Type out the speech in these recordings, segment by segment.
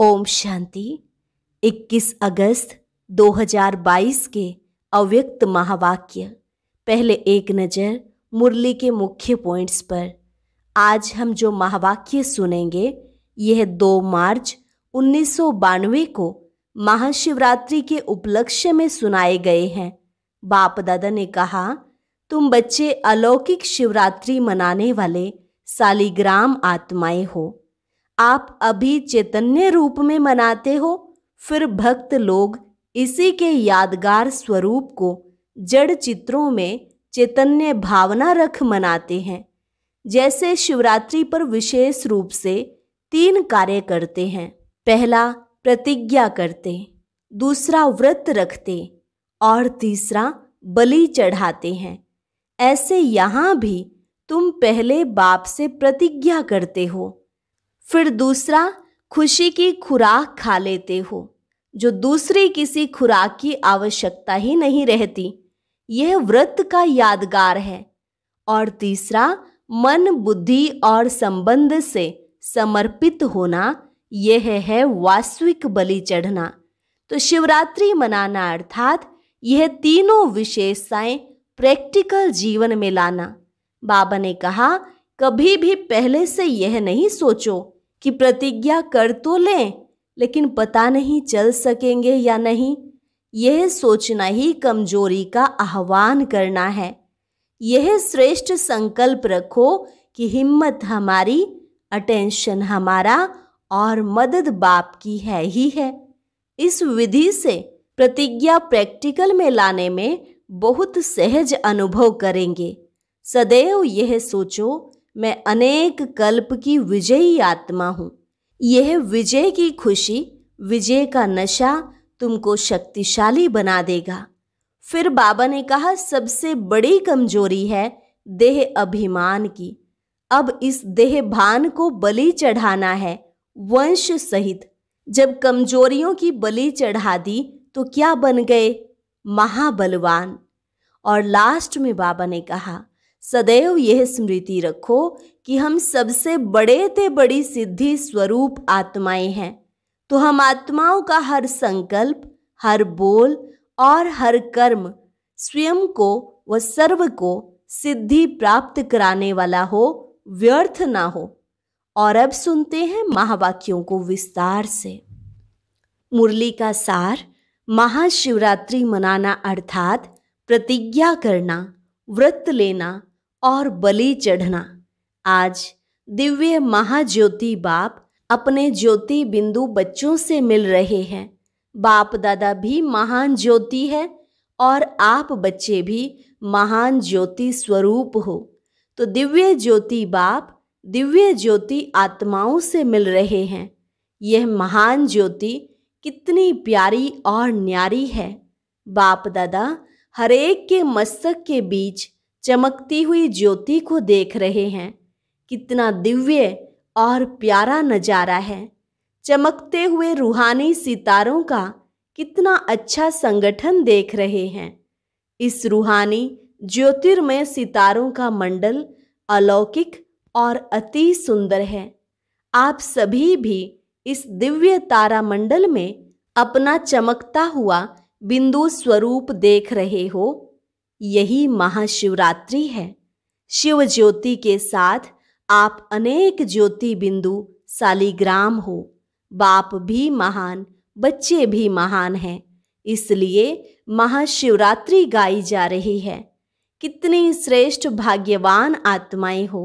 ओम शांति। 21 अगस्त 2022 के अव्यक्त महावाक्य। पहले एक नज़र मुरली के मुख्य पॉइंट्स पर। आज हम जो महावाक्य सुनेंगे यह 2 मार्च 1992 को महाशिवरात्रि के उपलक्ष्य में सुनाए गए हैं। बाप दादा ने कहा, तुम बच्चे अलौकिक शिवरात्रि मनाने वाले सालिग्राम आत्माएं हो। आप अभी चैतन्य रूप में मनाते हो, फिर भक्त लोग इसी के यादगार स्वरूप को जड़ चित्रों में चैतन्य भावना रख मनाते हैं। जैसे शिवरात्रि पर विशेष रूप से 3 कार्य करते हैं। पहला प्रतिज्ञा करते, दूसरा व्रत रखते और तीसरा बलि चढ़ाते हैं। ऐसे यहाँ भी तुम पहले बाप से प्रतिज्ञा करते हो, फिर दूसरा खुशी की खुराक खा लेते हो, जो दूसरी किसी खुराक की आवश्यकता ही नहीं रहती। यह व्रत का यादगार है। और तीसरा मन, बुद्धि और संबंध से समर्पित होना, यह है वास्तविक बलि चढ़ना। तो शिवरात्रि मनाना अर्थात यह तीनों विशेषताएं प्रैक्टिकल जीवन में लाना। बाबा ने कहा, कभी भी पहले से यह नहीं सोचो कि प्रतिज्ञा कर तो लें लेकिन पता नहीं चल सकेंगे या नहीं। यह सोचना ही कमजोरी का आह्वान करना है। यह श्रेष्ठ संकल्प रखो कि हिम्मत हमारी, अटेंशन हमारा और मदद बाप की है ही है। इस विधि से प्रतिज्ञा प्रैक्टिकल में लाने में बहुत सहज अनुभव करेंगे। सदैव यह सोचो, मैं अनेक कल्प की विजयी आत्मा हूँ। यह विजय की खुशी, विजय का नशा तुमको शक्तिशाली बना देगा। फिर बाबा ने कहा, सबसे बड़ी कमजोरी है देह अभिमान की। अब इस देह भान को बलि चढ़ाना है, वंश सहित। जब कमजोरियों की बलि चढ़ा दी तो क्या बन गए? महाबलवान। और लास्ट में बाबा ने कहा, सदैव यह स्मृति रखो कि हम सबसे बड़े ते बड़ी सिद्धि स्वरूप आत्माएं हैं। तो हम आत्माओं का हर संकल्प, हर बोल और हर कर्म स्वयं को व सर्व को सिद्धि प्राप्त कराने वाला हो, व्यर्थ ना हो। और अब सुनते हैं महावाक्यों को विस्तार से। मुरली का सार। महाशिवरात्रि मनाना अर्थात प्रतिज्ञा करना, व्रत लेना और बलि चढ़ना। आज दिव्य महाज्योति बाप अपने ज्योति बिंदु बच्चों से मिल रहे हैं। बाप दादा भी महान ज्योति है और आप बच्चे भी महान ज्योति स्वरूप हो। तो दिव्य ज्योति बाप दिव्य ज्योति आत्माओं से मिल रहे हैं। यह महान ज्योति कितनी प्यारी और न्यारी है। बाप दादा हरेक के मस्तक के बीच चमकती हुई ज्योति को देख रहे हैं। कितना दिव्य और प्यारा नजारा है। चमकते हुए रूहानी सितारों का कितना अच्छा संगठन देख रहे हैं। इस रूहानी ज्योतिर्मय सितारों का मंडल अलौकिक और अति सुंदर है। आप सभी भी इस दिव्य तारा मंडल में अपना चमकता हुआ बिंदु स्वरूप देख रहे हो। यही महाशिवरात्रि है। शिव ज्योति के साथ आप अनेक ज्योति बिंदु सालिग्राम हो। बाप भी महान, बच्चे भी महान हैं। इसलिए महाशिवरात्रि गाई जा रही है। कितनी श्रेष्ठ भाग्यवान आत्माएं हो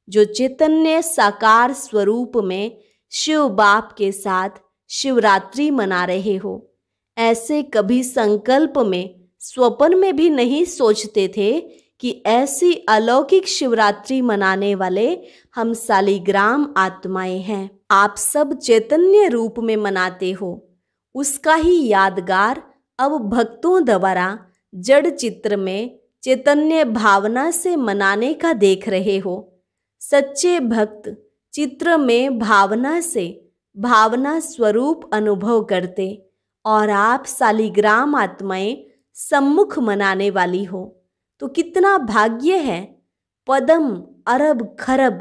जो चैतन्य साकार स्वरूप में शिव बाप के साथ शिवरात्रि मना रहे हो। ऐसे कभी संकल्प में, स्वप्न में भी नहीं सोचते थे कि ऐसी अलौकिक शिवरात्रि मनाने वाले हम सालिग्राम आत्माएं हैं। आप सब चैतन्य रूप में मनाते हो। उसका ही यादगार अब भक्तों द्वारा जड़ चित्र में चैतन्य भावना से मनाने का देख रहे हो। सच्चे भक्त चित्र में भावना से भावना स्वरूप अनुभव करते और आप सालिग्राम आत्माएं सम्मुख मनाने वाली हो। तो कितना भाग्य है। पदम, अरब, खरब,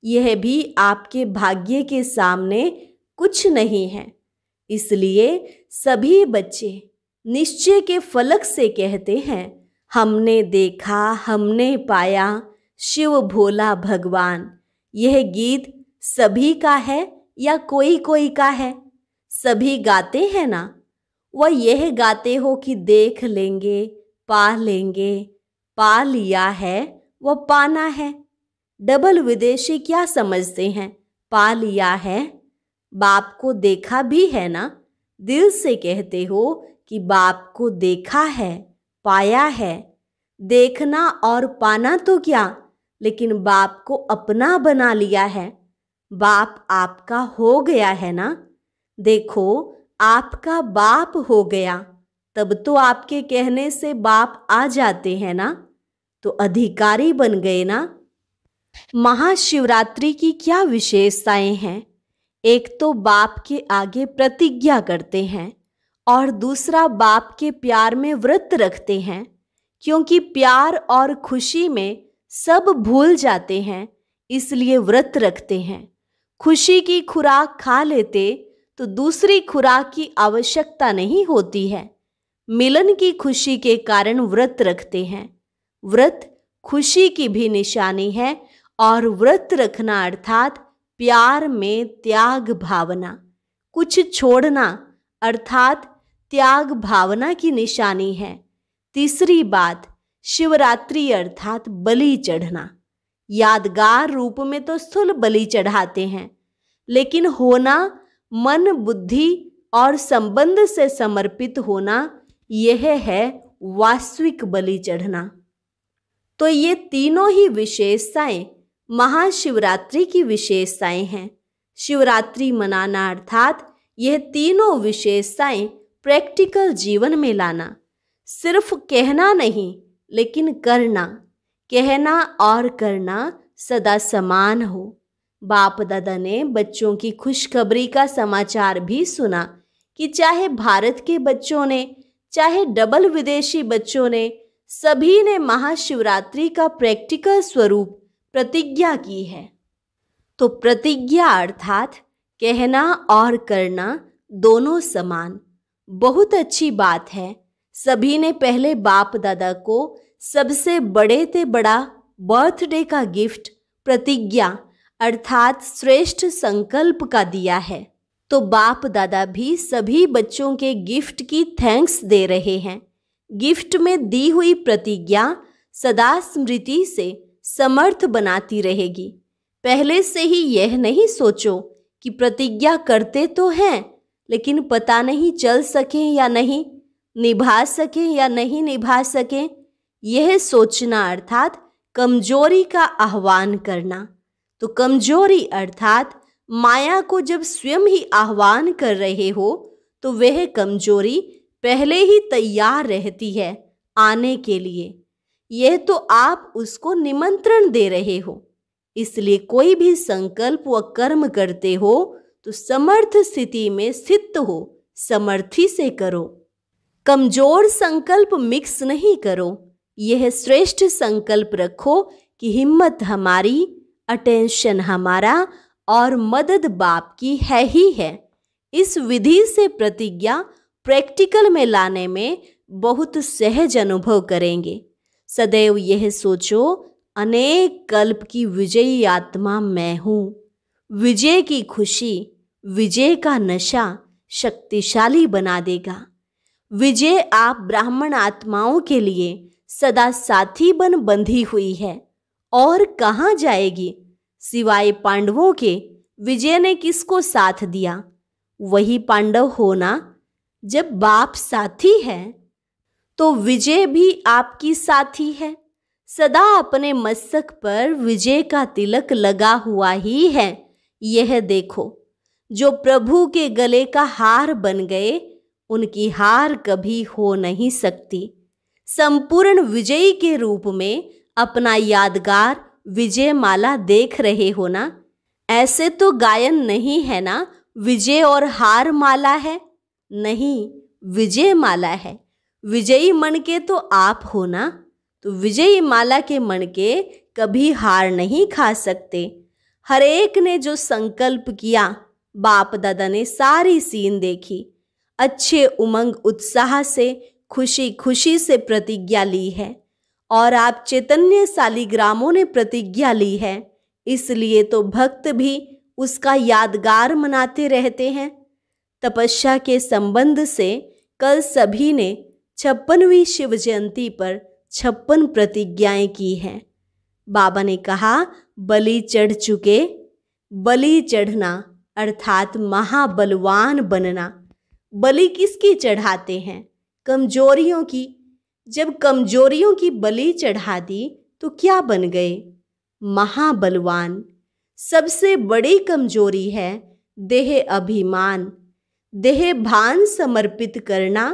यह भी आपके भाग्य के सामने कुछ नहीं है। इसलिए सभी बच्चे निश्चय के फलक से कहते हैं, हमने देखा, हमने पाया शिव भोला भगवान। यह गीत सभी का है या कोई कोई का है? सभी गाते हैं ना। वह यह गाते हो कि देख लेंगे, पा लेंगे, पा लिया है वह पाना है। डबल विदेशी क्या समझते हैं? पा लिया है, बाप को देखा भी है ना। दिल से कहते हो कि बाप को देखा है, पाया है। देखना और पाना तो क्या, लेकिन बाप को अपना बना लिया है। बाप आपका हो गया है ना। देखो, आपका बाप हो गया, तब तो आपके कहने से बाप आ जाते हैं ना, तो अधिकारी बन गए ना। महाशिवरात्रि की क्या विशेषताएं हैं? एक तो बाप के आगे प्रतिज्ञा करते हैं और दूसरा बाप के प्यार में व्रत रखते हैं, क्योंकि प्यार और खुशी में सब भूल जाते हैं, इसलिए व्रत रखते हैं। खुशी की खुराक खा लेते तो दूसरी खुराक की आवश्यकता नहीं होती है। मिलन की खुशी के कारण व्रत रखते हैं। व्रत खुशी की भी निशानी है और व्रत रखना अर्थात प्यार में त्याग भावना, कुछ छोड़ना अर्थात त्याग भावना की निशानी है। तीसरी बात, शिवरात्रि अर्थात बलि चढ़ना। यादगार रूप में तो स्थूल बलि चढ़ाते हैं, लेकिन होना मन, बुद्धि और संबंध से समर्पित होना, यह है वास्तविक बलि चढ़ना। तो ये तीनों ही विशेषताएं महाशिवरात्रि की विशेषताएं हैं। शिवरात्रि मनाना अर्थात यह तीनों विशेषताएं प्रैक्टिकल जीवन में लाना। सिर्फ कहना नहीं, लेकिन करना। कहना और करना सदा समान हो। बाप दादा ने बच्चों की खुशखबरी का समाचार भी सुना कि चाहे भारत के बच्चों ने, चाहे डबल विदेशी बच्चों ने, सभी ने महाशिवरात्रि का प्रैक्टिकल स्वरूप प्रतिज्ञा की है। तो प्रतिज्ञा अर्थात कहना और करना दोनों समान। बहुत अच्छी बात है। सभी ने पहले बाप दादा को सबसे बड़े से बड़ा बर्थडे का गिफ्ट प्रतिज्ञा अर्थात श्रेष्ठ संकल्प का दिया है। तो बाप दादा भी सभी बच्चों के गिफ्ट की थैंक्स दे रहे हैं। गिफ्ट में दी हुई प्रतिज्ञा सदा स्मृति से समर्थ बनाती रहेगी। पहले से ही यह नहीं सोचो कि प्रतिज्ञा करते तो हैं, लेकिन पता नहीं चल सके या नहीं, निभा सके या नहीं निभा सके। यह सोचना अर्थात कमजोरी का आह्वान करना। तो कमजोरी अर्थात माया को जब स्वयं ही आह्वान कर रहे हो, तो वह कमजोरी पहले ही तैयार रहती है आने के लिए। यह तो आप उसको निमंत्रण दे रहे हो। इसलिए कोई भी संकल्प व कर्म करते हो तो समर्थ स्थिति में स्थित हो, समर्थी से करो। कमजोर संकल्प मिक्स नहीं करो। यह श्रेष्ठ संकल्प रखो कि हिम्मत हमारी, अटेंशन हमारा और मदद बाप की है ही है। इस विधि से प्रतिज्ञा प्रैक्टिकल में लाने में बहुत सहज अनुभव करेंगे। सदैव यह सोचो, अनेक कल्प की विजयी आत्मा मैं हूँ। विजय की खुशी, विजय का नशा शक्तिशाली बना देगा। विजय आप ब्राह्मण आत्माओं के लिए सदा साथी बन बंधी हुई है और कहाँ जाएगी। सिवाय पांडवों के विजय ने किसको साथ दिया? वही पांडव होना। जब बाप साथी है तो विजय भी आपकी साथी है। सदा अपने मस्तक पर विजय का तिलक लगा हुआ ही है। यह देखो, जो प्रभु के गले का हार बन गए, उनकी हार कभी हो नहीं सकती। संपूर्ण विजयी के रूप में अपना यादगार विजय माला देख रहे हो ना। ऐसे तो गायन नहीं है ना, विजय और हार माला है। नहीं, विजय माला है। विजयी मन के तो आप हो ना, तो विजयी माला के मन के कभी हार नहीं खा सकते। हर एक ने जो संकल्प किया बाप दादा ने सारी सीन देखी, अच्छे उमंग उत्साह से खुशी खुशी से प्रतिज्ञा ली है और आप चैतन्य शालिग्रामों ने प्रतिज्ञा ली है, इसलिए तो भक्त भी उसका यादगार मनाते रहते हैं। तपस्या के संबंध से कल सभी ने 56वीं शिव जयंती पर 56 प्रतिज्ञाएं की हैं। बाबा ने कहा, बलि चढ़ चुके, बलि चढ़ना अर्थात महाबलवान बनना। बलि किसकी चढ़ाते हैं? कमजोरियों की। जब कमजोरियों की बलि चढ़ा दी तो क्या बन गए? महाबलवान। सबसे बड़ी कमजोरी है देह अभिमान, देह भान समर्पित करना,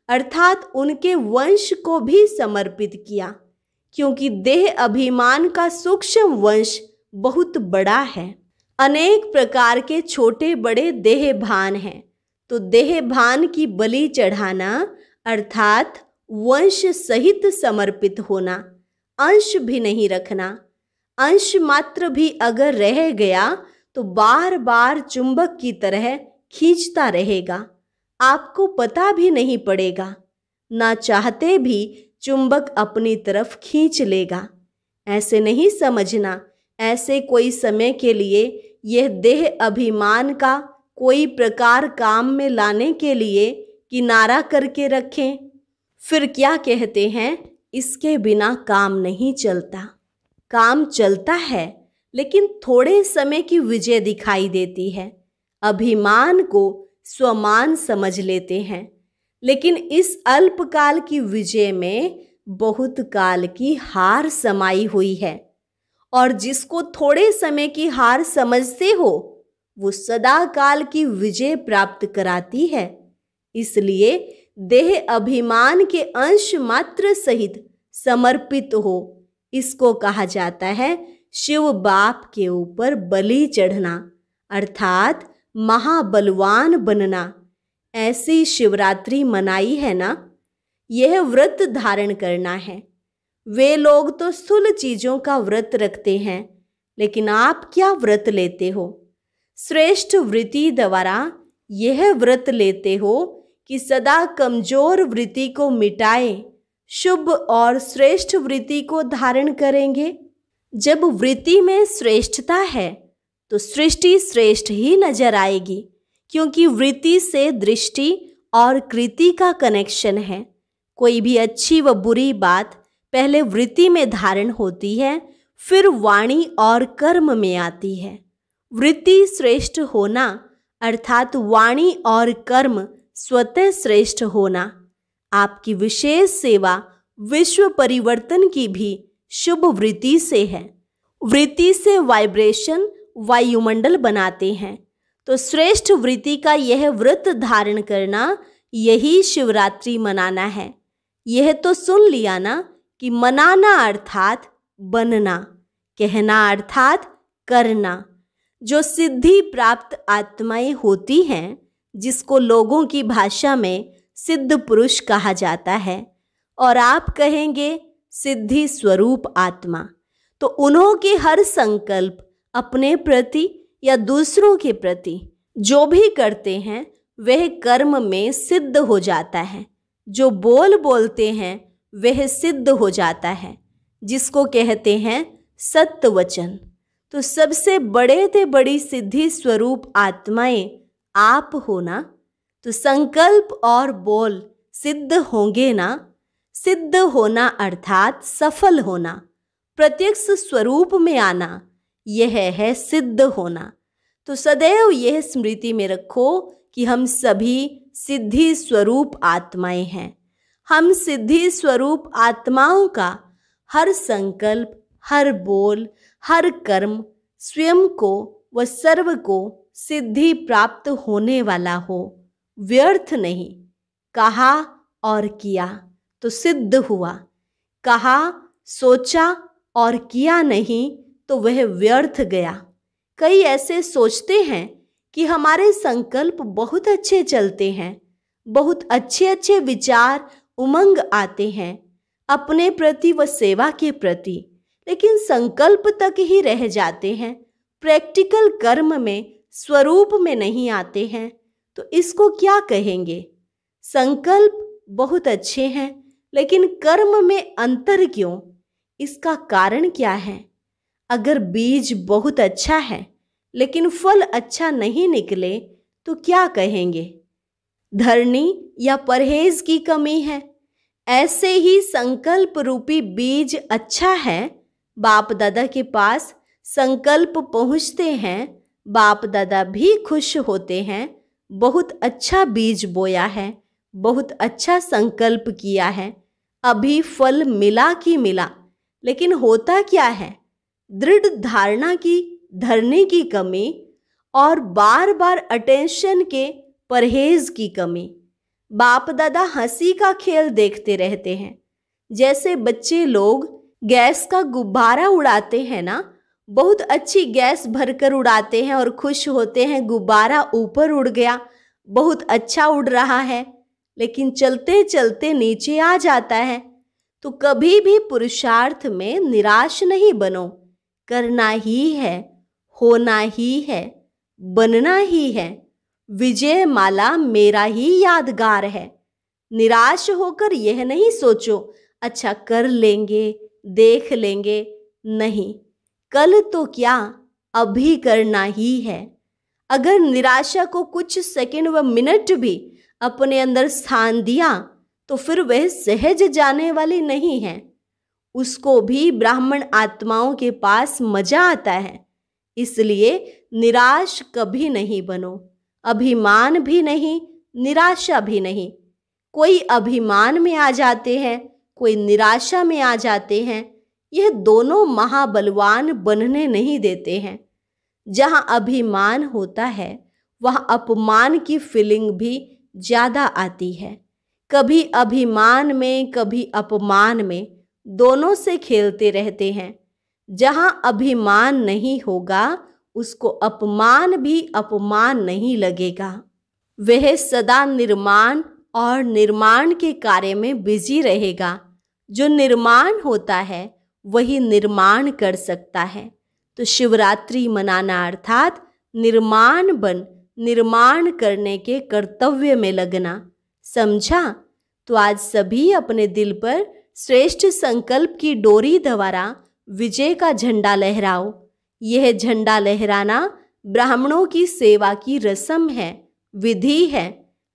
अर्थात उनके वंश को भी समर्पित किया, क्योंकि देह अभिमान का सूक्ष्म वंश बहुत बड़ा है। अनेक प्रकार के छोटे बड़े देह भान हैं, तो देह भान की बलि चढ़ाना अर्थात वंश सहित समर्पित होना, अंश भी नहीं रखना। अंश मात्र भी अगर रह गया तो बार बार चुंबक की तरह खींचता रहेगा, आपको पता भी नहीं पड़ेगा, ना चाहते भी चुंबक अपनी तरफ खींच लेगा। ऐसे नहीं समझना, ऐसे कोई समय के लिए यह देह अभिमान का कोई प्रकार काम में लाने के लिए किनारा करके रखें। फिर क्या कहते हैं, इसके बिना काम नहीं चलता। काम चलता है, लेकिन थोड़े समय की विजय दिखाई देती है। अभिमान को स्वमान समझ लेते हैं, लेकिन इस अल्पकाल की विजय में बहुत काल की हार समाई हुई है। और जिसको थोड़े समय की हार समझते हो, वो सदा काल की विजय प्राप्त कराती है। इसलिए देह अभिमान के अंश मात्र सहित समर्पित हो, इसको कहा जाता है शिव बाप के ऊपर बलि चढ़ना, अर्थात महाबलवान बनना। ऐसी शिवरात्रि मनाई है ना, यह व्रत धारण करना है। वे लोग तो स्थूल चीजों का व्रत रखते हैं, लेकिन आप क्या व्रत लेते हो? श्रेष्ठ वृत्ति द्वारा यह व्रत लेते हो कि सदा कमजोर वृत्ति को मिटाए, शुभ और श्रेष्ठ वृत्ति को धारण करेंगे। जब वृत्ति में श्रेष्ठता है तो सृष्टि श्रेष्ठ ही नजर आएगी, क्योंकि वृत्ति से दृष्टि और कृति का कनेक्शन है। कोई भी अच्छी व बुरी बात पहले वृत्ति में धारण होती है, फिर वाणी और कर्म में आती है। वृत्ति श्रेष्ठ होना अर्थात वाणी और कर्म स्वतः श्रेष्ठ होना। आपकी विशेष सेवा विश्व परिवर्तन की भी शुभ वृत्ति से है। वृत्ति से वाइब्रेशन वायुमंडल बनाते हैं, तो श्रेष्ठ वृत्ति का यह व्रत धारण करना, यही शिवरात्रि मनाना है। यह तो सुन लिया ना कि मनाना अर्थात बनना, कहना अर्थात करना। जो सिद्धि प्राप्त आत्माएं होती हैं, जिसको लोगों की भाषा में सिद्ध पुरुष कहा जाता है, और आप कहेंगे सिद्धि स्वरूप आत्मा, तो उन्हों के हर संकल्प अपने प्रति या दूसरों के प्रति जो भी करते हैं, वह कर्म में सिद्ध हो जाता है। जो बोलते हैं वह सिद्ध हो जाता है, जिसको कहते हैं सत्य वचन। तो सबसे बड़े से बड़ी सिद्धि स्वरूप आत्माएं आप हो ना, तो संकल्प और बोल सिद्ध होंगे ना। सिद्ध होना अर्थात सफल होना, प्रत्यक्ष स्वरूप में आना, यह है सिद्ध होना। तो सदैव यह स्मृति में रखो कि हम सभी सिद्धि स्वरूप आत्माएं हैं। हम सिद्धि स्वरूप आत्माओं का हर संकल्प, हर बोल, हर कर्म स्वयं को व सर्व को सिद्धि प्राप्त होने वाला हो, व्यर्थ नहीं। कहा और किया तो सिद्ध हुआ, कहा सोचा और किया नहीं तो वह व्यर्थ गया। कई ऐसे सोचते हैं कि हमारे संकल्प बहुत अच्छे चलते हैं, बहुत अच्छे अच्छे विचार उमंग आते हैं अपने प्रति व सेवा के प्रति, लेकिन संकल्प तक ही रह जाते हैं। प्रैक्टिकल कर्म में स्वरूप में नहीं आते हैं तो इसको क्या कहेंगे? संकल्प बहुत अच्छे हैं लेकिन कर्म में अंतर क्यों? इसका कारण क्या है? अगर बीज बहुत अच्छा है लेकिन फल अच्छा नहीं निकले तो क्या कहेंगे? धरनी या परहेज की कमी है। ऐसे ही संकल्प रूपी बीज अच्छा है, बाप दादा के पास संकल्प पहुँचते हैं, बाप दादा भी खुश होते हैं। बहुत अच्छा बीज बोया है, बहुत अच्छा संकल्प किया है, अभी फल मिला कि मिला, लेकिन होता क्या है? दृढ़ धारणा की, धरने की कमी और बार बार अटेंशन के परहेज की कमी। बाप दादा हंसी का खेल देखते रहते हैं। जैसे बच्चे लोग गैस का गुब्बारा उड़ाते हैं ना, बहुत अच्छी गैस भरकर उड़ाते हैं और खुश होते हैं, गुब्बारा ऊपर उड़ गया, बहुत अच्छा उड़ रहा है, लेकिन चलते चलते नीचे आ जाता है। तो कभी भी पुरुषार्थ में निराश नहीं बनो। करना ही है, होना ही है, बनना ही है। विजय माला मेरा ही यादगार है। निराश होकर यह नहीं सोचो अच्छा कर लेंगे, देख लेंगे, नहीं, कल तो क्या, अभी करना ही है। अगर निराशा को कुछ सेकंड व मिनट भी अपने अंदर स्थान दिया तो फिर वह सहज जाने वाली नहीं है। उसको भी ब्राह्मण आत्माओं के पास मजा आता है। इसलिए निराश कभी नहीं बनो। अभिमान भी नहीं, निराशा भी नहीं। कोई अभिमान में आ जाते हैं, कोई निराशा में आ जाते हैं। यह दोनों महाबलवान बनने नहीं देते हैं। जहां अभिमान होता है वहां अपमान की फीलिंग भी ज़्यादा आती है। कभी अभिमान में, कभी अपमान में, दोनों से खेलते रहते हैं। जहां अभिमान नहीं होगा उसको अपमान भी अपमान नहीं लगेगा। वह सदा निर्माण और निर्माण के कार्य में बिजी रहेगा। जो निर्माण होता है वही निर्माण कर सकता है। तो शिवरात्रि मनाना अर्थात निर्माण बन निर्माण करने के कर्तव्य में लगना। समझा? तो आज सभी अपने दिल पर श्रेष्ठ संकल्प की डोरी द्वारा विजय का झंडा लहराओ। यह झंडा लहराना ब्राह्मणों की सेवा की रस्म है, विधि है,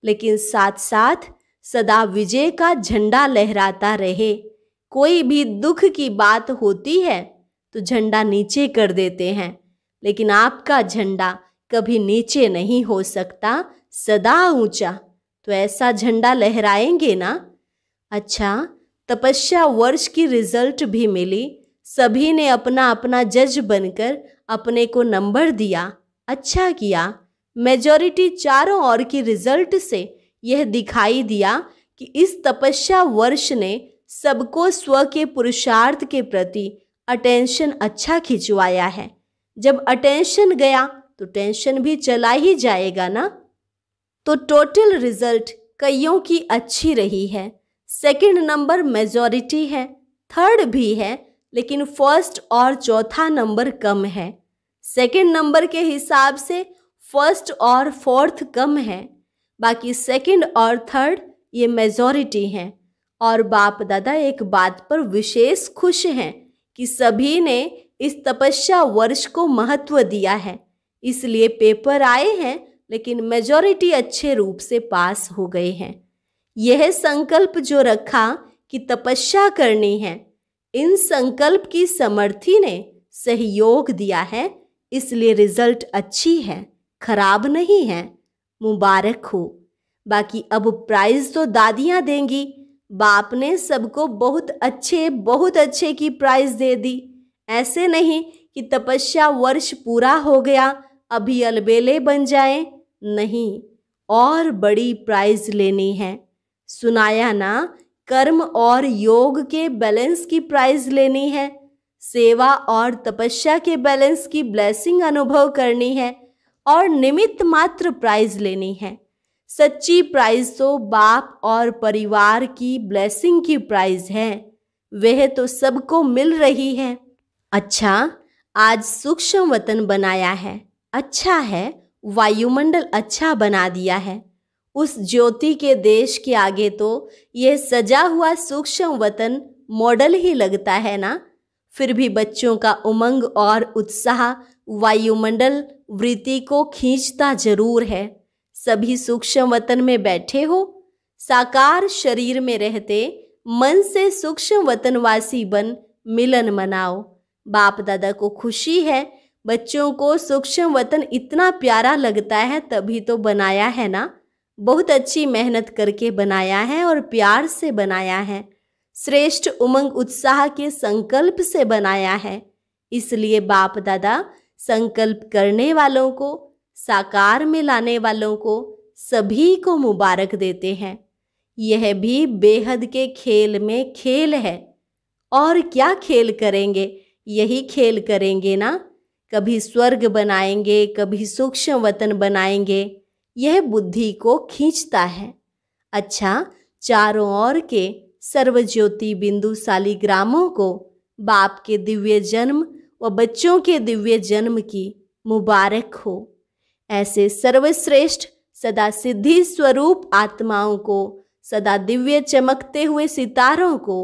लेकिन साथ साथ सदा विजय का झंडा लहराता रहे। कोई भी दुख की बात होती है तो झंडा नीचे कर देते हैं, लेकिन आपका झंडा कभी नीचे नहीं हो सकता, सदा ऊंचा। तो ऐसा झंडा लहराएंगे ना? अच्छा, तपस्या वर्ष की रिजल्ट भी मिली। सभी ने अपना अपना जज बनकर अपने को नंबर दिया, अच्छा किया। मेजॉरिटी चारों ओर की रिजल्ट से यह दिखाई दिया कि इस तपस्या वर्ष ने सबको स्व के पुरुषार्थ के प्रति अटेंशन अच्छा खिंचवाया है। जब अटेंशन गया तो टेंशन भी चला ही जाएगा ना। तो टोटल रिजल्ट कईयों की अच्छी रही है। सेकंड नंबर मेजॉरिटी है, थर्ड भी है, लेकिन फर्स्ट और चौथा नंबर कम है। सेकंड नंबर के हिसाब से फर्स्ट और फोर्थ कम है, बाकी सेकंड और थर्ड ये मेजॉरिटी हैं। और बाप दादा एक बात पर विशेष खुश हैं कि सभी ने इस तपस्या वर्ष को महत्व दिया है। इसलिए पेपर आए हैं लेकिन मेजॉरिटी अच्छे रूप से पास हो गए हैं। यह संकल्प जो रखा कि तपस्या करनी है, इन संकल्प की समर्थी ने सहयोग दिया है, इसलिए रिजल्ट अच्छी है, खराब नहीं है। मुबारक हो। बाकी अब प्राइज तो दादियाँ देंगी। बाप ने सबको बहुत अच्छे की प्राइज दे दी। ऐसे नहीं कि तपस्या वर्ष पूरा हो गया अभी अलबेले बन जाएं, नहीं, और बड़ी प्राइज लेनी है। सुनाया ना, कर्म और योग के बैलेंस की प्राइज लेनी है, सेवा और तपस्या के बैलेंस की ब्लेसिंग अनुभव करनी है और निमित्त मात्र प्राइज लेनी है। सच्ची प्राइज तो बाप और परिवार की ब्लेसिंग की प्राइज है, वह तो सबको मिल रही है। अच्छा, आज सूक्ष्म वतन बनाया है, अच्छा है, वायुमंडल अच्छा बना दिया है। उस ज्योति के देश के आगे तो यह सजा हुआ सूक्ष्म वतन मॉडल ही लगता है ना। फिर भी बच्चों का उमंग और उत्साह वायुमंडल वृत्ति को खींचता जरूर है। सभी सूक्ष्म वतन में बैठे हो, साकार शरीर में रहते मन से सूक्ष्म वतनवासी बन मिलन मनाओ। बाप दादा को खुशी है, बच्चों को सूक्ष्म वतन इतना प्यारा लगता है तभी तो बनाया है ना। बहुत अच्छी मेहनत करके बनाया है और प्यार से बनाया है। श्रेष्ठ उमंग उत्साह के संकल्प से बनाया है। इसलिए बाप दादा संकल्प करने वालों को, साकार में लाने वालों को, सभी को मुबारक देते हैं। यह भी बेहद के खेल में खेल है। और क्या खेल करेंगे, यही खेल करेंगे ना। कभी स्वर्ग बनाएंगे, कभी सूक्ष्म वतन बनाएंगे। यह बुद्धि को खींचता है। अच्छा, चारों ओर के सर्वज्योति बिंदु शालिग्रामों को बाप के दिव्य जन्म व बच्चों के दिव्य जन्म की मुबारक हो। ऐसे सर्वश्रेष्ठ सदा सिद्धि स्वरूप आत्माओं को, सदा दिव्य चमकते हुए सितारों को,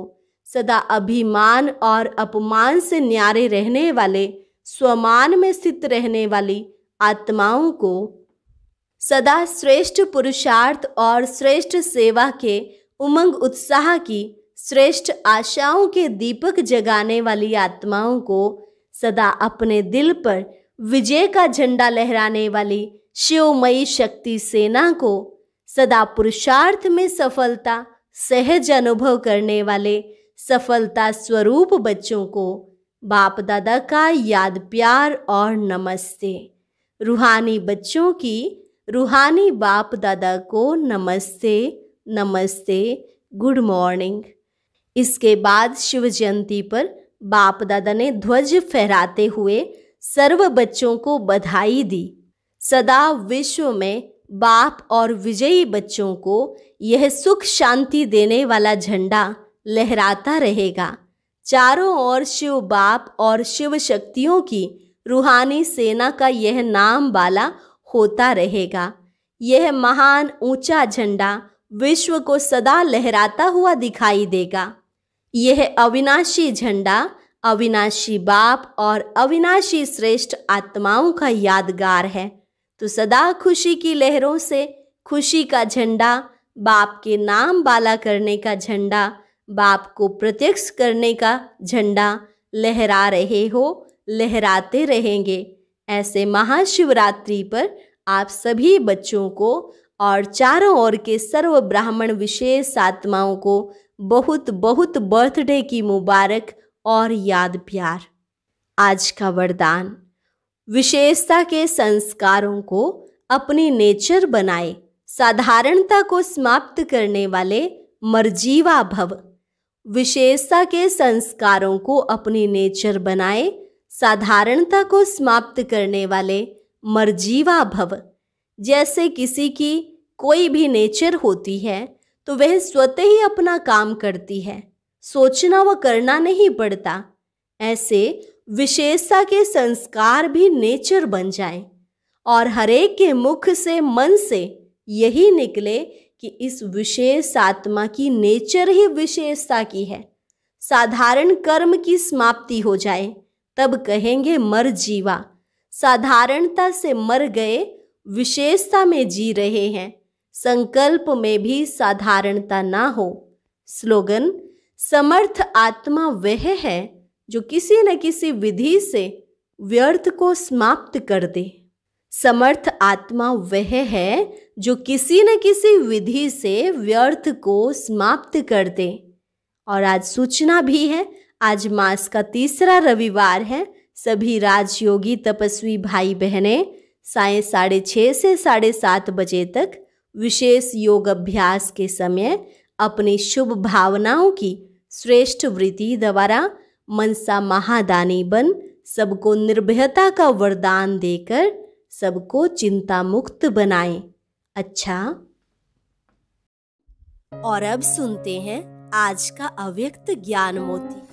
सदा अभिमान और अपमान से न्यारे रहने वाले, स्वमान में स्थित रहने वाली आत्माओं को, सदा श्रेष्ठ पुरुषार्थ और श्रेष्ठ सेवा के उमंग उत्साह की श्रेष्ठ आशाओं के दीपक जगाने वाली आत्माओं को, सदा अपने दिल पर विजय का झंडा लहराने वाली शिवमयी शक्ति सेना को, सदा पुरुषार्थ में सफलता सहज अनुभव करने वाले सफलता स्वरूप बच्चों को बाप दादा का याद प्यार और नमस्ते। रूहानी बच्चों की रूहानी बाप दादा को नमस्ते नमस्ते, गुड मॉर्निंग। इसके बाद शिव जयंती पर बाप दादा ने ध्वज फहराते हुए सर्व बच्चों को बधाई दी। सदा विश्व में बाप और विजयी बच्चों को यह सुख शांति देने वाला झंडा लहराता रहेगा। चारों ओर शिव बाप और शिव शक्तियों की रूहानी सेना का यह नाम बाला होता रहेगा। यह महान ऊंचा झंडा विश्व को सदा लहराता हुआ दिखाई देगा। यह अविनाशी झंडा अविनाशी बाप और अविनाशी श्रेष्ठ आत्माओं का यादगार है। तो सदा खुशी की लहरों से खुशी का झंडा, बाप के नाम बाला करने का झंडा, बाप को प्रत्यक्ष करने का झंडा लहरा रहे हो, लहराते रहेंगे। ऐसे महाशिवरात्रि पर आप सभी बच्चों को और चारों ओर के सर्व ब्राह्मण विशेष आत्माओं को बहुत बहुत बर्थडे की मुबारक और याद प्यार। आज का वरदान, विशेषता के संस्कारों को अपनी नेचर बनाए, साधारणता को समाप्त करने वाले मर्जीवा भव। विशेषता के संस्कारों को अपनी नेचर बनाए, साधारणता को समाप्त करने वाले मर्जीवा भव। जैसे किसी की कोई भी नेचर होती है तो वह स्वतः ही अपना काम करती है, सोचना व करना नहीं पड़ता। ऐसे विशेषता के संस्कार भी नेचर बन जाए और हरेक के मुख से, मन से यही निकले कि इस विशेष आत्मा की नेचर ही विशेषता की है। साधारण कर्म की समाप्ति हो जाए तब कहेंगे मर जीवा। साधारणता से मर गए, विशेषता में जी रहे हैं। संकल्प में भी साधारणता ना हो। स्लोगन, समर्थ आत्मा वह है जो किसी न किसी विधि से व्यर्थ को समाप्त कर दे। समर्थ आत्मा वह है जो किसी न किसी विधि से व्यर्थ को समाप्त कर दे। और आज सूचना भी है, आज मास का तीसरा रविवार है। सभी राजयोगी तपस्वी भाई बहनें सायं 6:30 से 7:30 बजे तक विशेष योग अभ्यास के समय अपनी शुभ भावनाओं की श्रेष्ठ वृत्ति द्वारा मनसा महादानी बन सबको निर्भयता का वरदान देकर सबको चिंता मुक्त बनाएं। अच्छा, और अब सुनते हैं आज का अव्यक्त ज्ञान मोती।